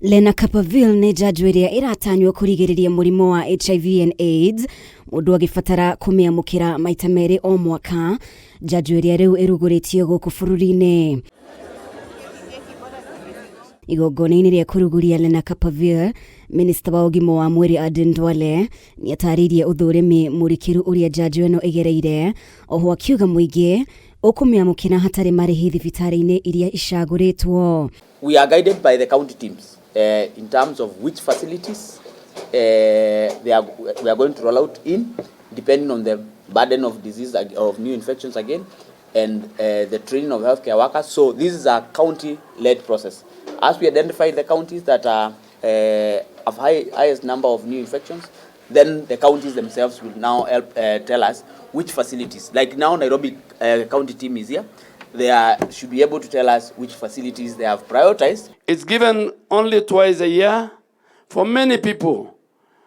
Lenacapivir ni njanjo iria iratanywo kurigiriria murimu wa HIV and AIDS, mundu agibatara kumiamukira maita meri o mwaka. Njanjo iria riu iruguritie guku bururi-ini. Igongona-ini ria kuruguria Lenacapivir, Minista wa UGIMA wa MWIRI ADEN DUALE ni ataririe uthurimi murikiru uria njanjo ino igereire, oho akiuga muingi ukumiamukira hatari marihi thibitari-ini iria icaguritwo. We are guided by the county teams in terms of which facilities we are going to roll out in, depending on the burden of disease, of new infections again, and the training of healthcare workers. So this is a county-led process. As we identify the counties that are of highest number of new infections, then the counties themselves will now help tell us which facilities. Like now, Nairobi county team is here. They should be able to tell us which facilities they have prioritized. It's given only twice a year. For many people,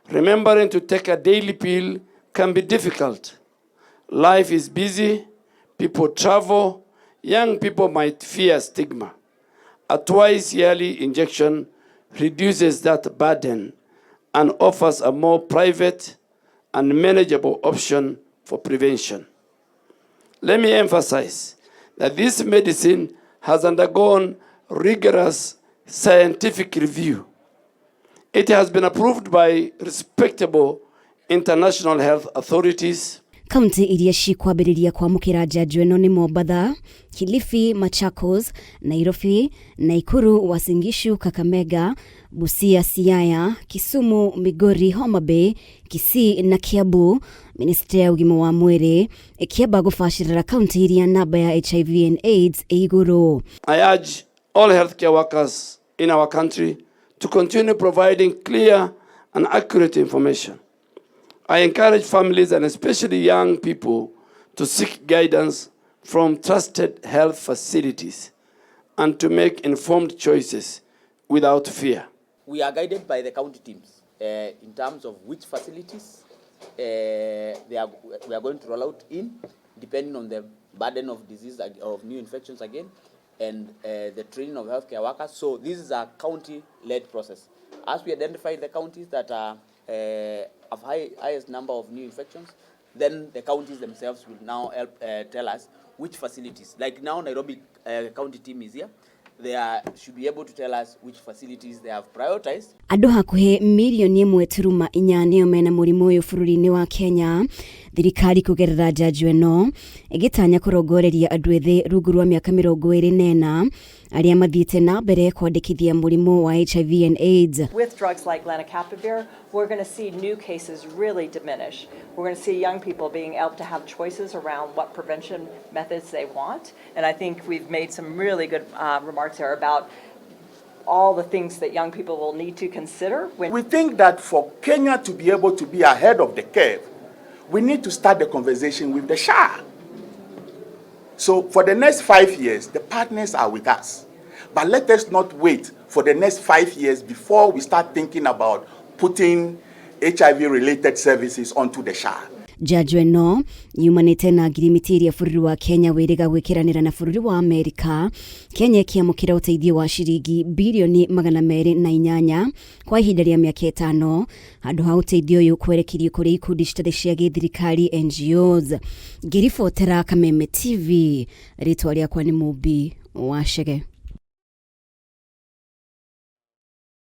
remembering to take a daily pill can be difficult. Life is busy, people travel, young people might fear stigma. A twice yearly injection reduces that burden and offers a more private and manageable option for prevention. Let me emphasize that this medicine has undergone rigorous scientific review. It has been approved by respectable international health authorities. Kaunti iria cikwambĩrĩria kwamũkĩra njanjo ĩno nĩ Mombasa, Kilifi, Machakos, Nairobi, Nakuru, Uasin Gishu, Kakamega, Busia, Siaya, Kisumu, Migori, Homa Bay, Kisii na Kiambu. Minista ya UGIMA wa MWIRI ikiamba gũbacĩrĩra kaunti iria namba ya HIV and AIDS igũrũ. I urge all healthcare workers in our country to continue providing clear and accurate information. I encourage families and especially young people to seek guidance from trusted health facilities and to make informed choices without fear. We are guided by the county teams in terms of which facilities we are going to roll out in, depending on the burden of disease, of new infections again, and the training of healthcare workers. So this is a county-led process. As we identify the counties that are of highest number of new infections, then the counties themselves will now help tell us which facilities. Like now, Nairobi county team is here. They should be able to tell us which facilities they have prioritized. Andu hakuhe milioni 1.8 nio mena murimu uyu bururi-ini wa Kenya. Thirikari kugerera njanjo ĩno igitanya kurongoreria andu ethĩ rungu rwa miaka 24 aria mathiĩte na mbere kwandĩkithia murimu wa HIV and AIDS. With drugs like Lenacapivir, we're going to see new cases really diminish. We're going to see young people being able to have choices around what prevention methods they want. And I think we've made some really good remarks here about all the things that young people will need to consider. We think that for Kenya to be able to be ahead of the curve, we need to start the conversation with the SHA. So for the next 5 years, the partners are with us. But let us not wait for the next 5 years before we start thinking about putting HIV-related services onto the SHA. Njanjo ĩno yumanĩte na ngirimiti iria bũrũri wa Kenya wĩrĩga gwĩkĩranĩra na bũrũri wa Amerika. Kenya ĩkĩamũkĩra ũteithio wa ciringi bilioni 208 kwa ihinda rĩa mĩaka 5 handũ ha ũteithio ũyũ kwerekerio kũrĩ ikundi citarĩ cia gĩthirikari NGOs. Ngĩribotera Kameme TV, rĩtwa rĩakwa nĩ Mũmbi wa Chege.